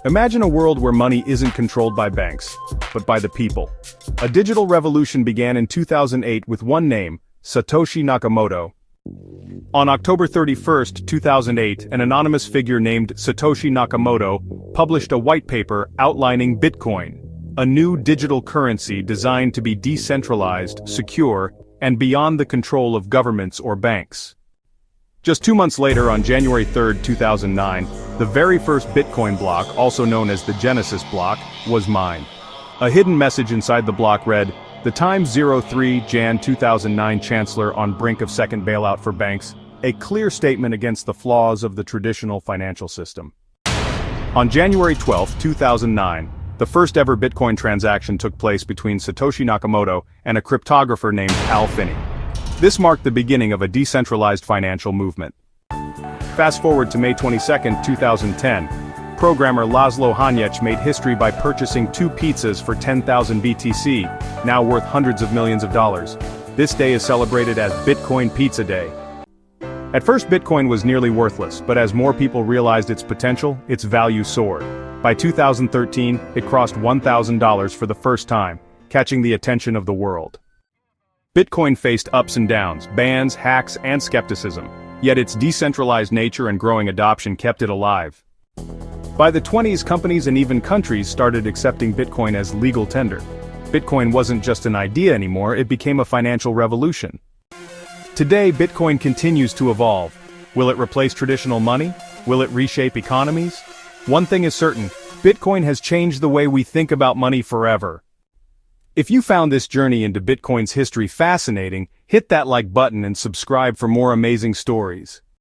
Imagine a world where money isn't controlled by banks, but by the people. A digital revolution began in 2008 with one name, Satoshi Nakamoto. On October 31, 2008, an anonymous figure named Satoshi Nakamoto published a white paper outlining Bitcoin, a new digital currency designed to be decentralized, secure, and beyond the control of governments or banks. Just 2 months later, on January 3, 2009, the very first Bitcoin block, also known as the Genesis block, was mined. A hidden message inside the block read, "The Times 03 Jan 2009 Chancellor on brink of second bailout for banks, a clear statement against the flaws of the traditional financial system." On January 12, 2009, the first ever Bitcoin transaction took place between Satoshi Nakamoto and a cryptographer named Al Finney. This marked the beginning of a decentralized financial movement. Fast forward to May 22, 2010, programmer Laszlo Hanyecz made history by purchasing 2 pizzas for 10,000 BTC, now worth hundreds of millions of dollars. This day is celebrated as Bitcoin Pizza Day. At first, Bitcoin was nearly worthless, but as more people realized its potential, its value soared. By 2013, it crossed $1,000 for the first time, catching the attention of the world. Bitcoin faced ups and downs, bans, hacks, and skepticism, yet its decentralized nature and growing adoption kept it alive. By the 20s, companies and even countries started accepting Bitcoin as legal tender. Bitcoin wasn't just an idea anymore, it became a financial revolution. Today, Bitcoin continues to evolve. Will it replace traditional money? Will it reshape economies? One thing is certain, Bitcoin has changed the way we think about money forever. If you found this journey into Bitcoin's history fascinating, hit that like button and subscribe for more amazing stories.